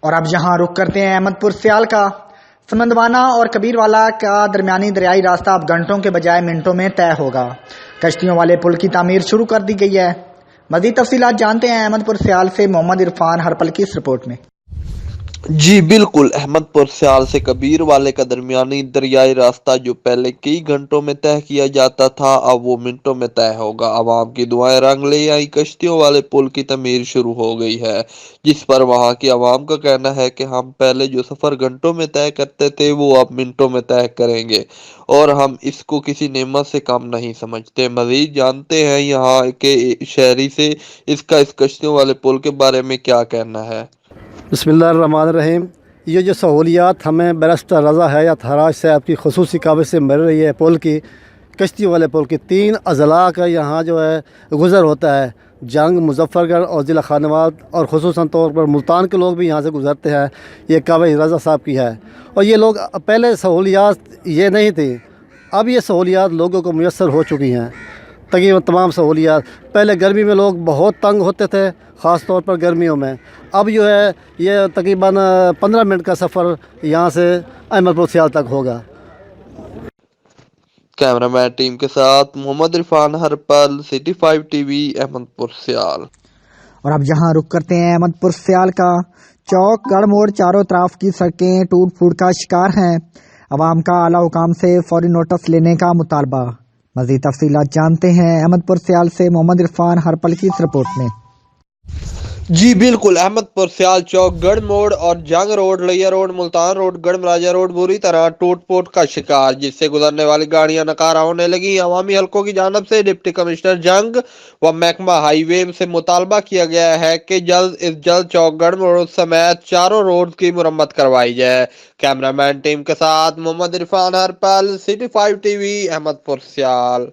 اور اب یہاں رخ کرتے ہیں احمد پور سیال کا۔ سمندوانہ اور کبیر والا کا درمیانی دریائی راستہ اب گھنٹوں کے بجائے منٹوں میں طے ہوگا۔ کشتیوں والے پل کی تعمیر شروع کر دی گئی ہے۔ مزید تفصیلات جانتے ہیں احمد پور سیال سے محمد عرفان ہرپل کی اس رپورٹ میں۔ جی بالکل، احمد پور سیال سے کبیر والے کا درمیانی دریائی راستہ جو پہلے کئی گھنٹوں میں طے کیا جاتا تھا اب وہ منٹوں میں طے ہوگا۔ عوام کی دعائیں رنگ لے آئی، کشتیوں والے پل کی تعمیر شروع ہو گئی ہے، جس پر وہاں کی عوام کا کہنا ہے کہ ہم پہلے جو سفر گھنٹوں میں طے کرتے تھے وہ اب منٹوں میں طے کریں گے اور ہم اس کو کسی نعمت سے کم نہیں سمجھتے۔ مزید جانتے ہیں یہاں کے شہری سے اس کشتیوں والے پل کے بارے میں کیا کہنا ہے۔ بسم اللہ الرحمن الرحیم۔ یہ جو سہولیات ہمیں بیرسٹر رضا حیات حراج صاحب کی خصوصی کاوش سے مل رہی ہے، پل کی، کشتیوں والے پل کی 3 اضلاع کا یہاں جو ہے گزر ہوتا ہے، جنگ، مظفر گڑھ اور ضلع خانواد، اور خصوصاً طور پر ملتان کے لوگ بھی یہاں سے گزرتے ہیں۔ یہ کاوش رضا صاحب کی ہے، اور یہ لوگ پہلے سہولیات یہ نہیں تھی، اب یہ سہولیات لوگوں کو میسر ہو چکی ہیں۔ تقریباً تمام سہولیات، پہلے گرمی میں لوگ بہت تنگ ہوتے تھے، خاص طور پر گرمیوں میں، اب جو ہے یہ تقریباً 15 منٹ کا سفر یہاں سے احمد پور سیال تک ہوگا۔ کیمرہ مین ٹیم کے ساتھ Muhammad Irfan Harpal, city 5 T V, Ahmadpur Sial. اور اب یہاں رخ کرتے ہیں احمد پور سیال کا۔ چوک گڑھ موڑ چاروں طرف کی سڑکیں ٹوٹ پھوٹ کا شکار ہیں۔ عوام کا اعلیٰ حکام سے فوری نوٹس لینے کا مطالبہ۔ مزید تفصیلات جانتے ہیں احمد پور سیال سے محمد عرفان ہرپل کی اس رپورٹ میں۔ جی بالکل، احمد پور سیال چوک گڑھ موڑ اور جنگ روڈ، لیا روڈ، ملتان روڈ، گڑھ مراجہ روڈ بری طرح ٹوٹ پھوٹ کا شکار، جس سے گزرنے والی گاڑیاں ناکارہ ہونے لگی۔ عوامی حلقوں کی جانب سے ڈپٹی کمشنر جنگ و محکمہ ہائی وے سے مطالبہ کیا گیا ہے کہ جلد از جلد چوک گڑھ موڑ سمیت چاروں روڈ کی مرمت کروائی جائے۔ کیمرہ مین ٹیم کے ساتھ Muhammad Irfan Harpal, city 5 T V, Ahmadpur سیال۔